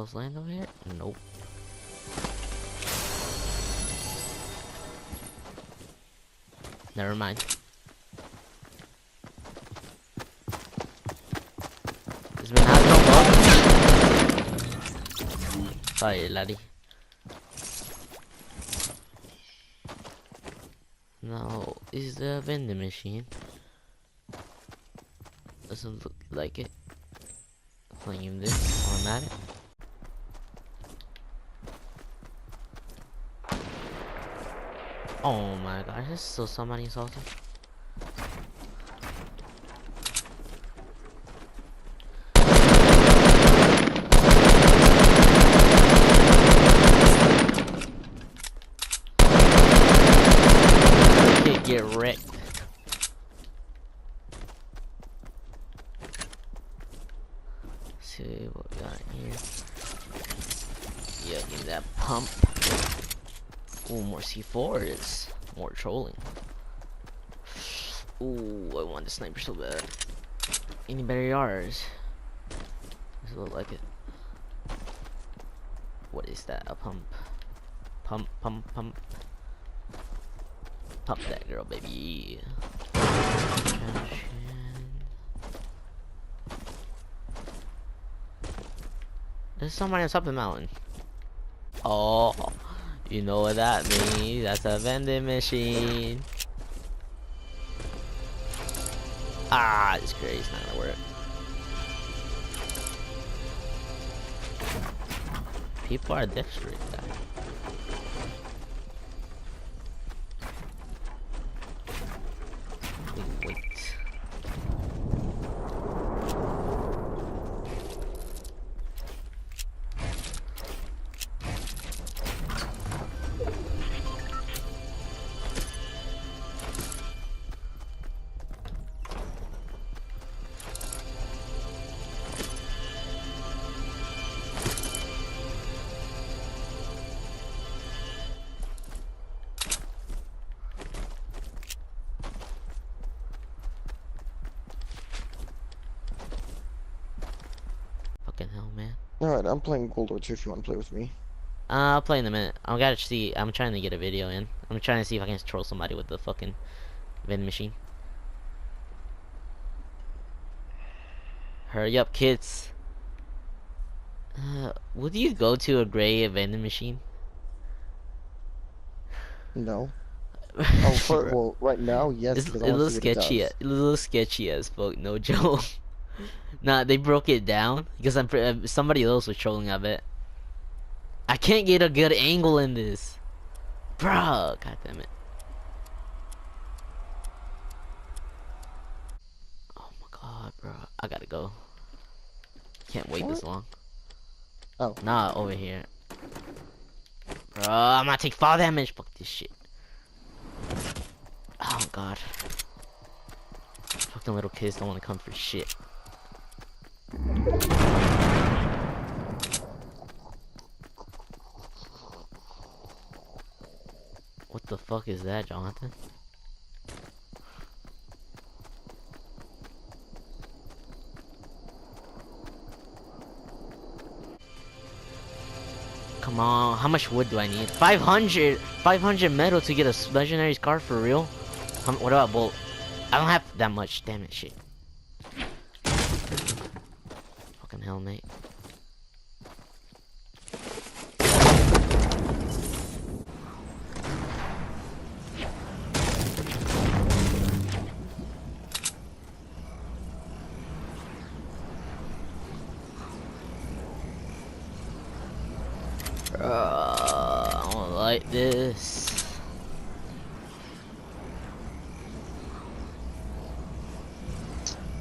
else land over here? Nope. Never mind. This man has no bug. Sorry, laddie. No, is the vending machine? Doesn't look like it. Playing this automatic. Oh my gosh, there's still somebody insulting. Get wrecked. Let's see what we got here. Yeah, give me that pump. Ooh, more C4s. More trolling. Ooh, I want the sniper so bad. Any better yards? Does it look like it? What is that? A pump. Pump, pump, pump. Pump that girl, baby. There's somebody on top of the mountain. Oh, you know what that means. That's a vending machine. Ah, it's great. It's not gonna work. People are desperate, guys. Wait. Fucking hell, man. Alright, I'm playing Gold War 2 if you want to play with me. I'll play in a minute. I'm trying to get a video in. I'm trying to see if I can troll somebody with the fucking vending machine. Hurry up, kids. Would you go to a gray vending machine? No. Well, right now, yes. It's a little sketchy. A little sketchy as fuck. No joke. Nah, they broke it down because somebody else was trolling. I bet. I can't get a good angle in this, bro. God damn it. Oh my god, bro. I gotta go. Can't wait this long. Oh. Nah, over here. Bro, I'm gonna take fall damage. Fuck this shit. Oh god. Fucking little kids don't want to come for shit. What the fuck is that, Jonathan? Come on, how much wood do I need? 500 metal to get a legendary scar for real? What about bolt? I don't have that much, damn it, shit. Fucking hell, mate. I don't like this.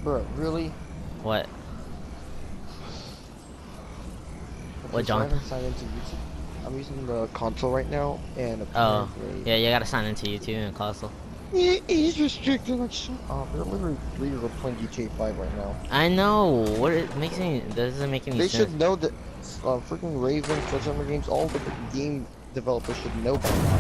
Bro, really? What? Okay, What, so I Jonathan? haven't signed into YouTube. I'm using the console right now, and Oh, apparently... yeah, you gotta sign into YouTube and console. He's restricted, like, shut up. They're literally playing GTA 5 right now. I know. What it makes any doesn't make any They sense. should know that freaking Raven, Sledgehammer Games, all the game developers should know by now.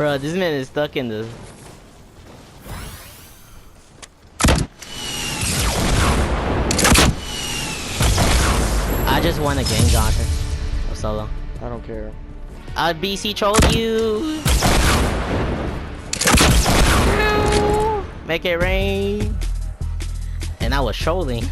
Bro, this man is stuck in the. I just won a game, Jonathan. Or solo. I don't care. I BC trolled you. Make it rain. And I was trolling.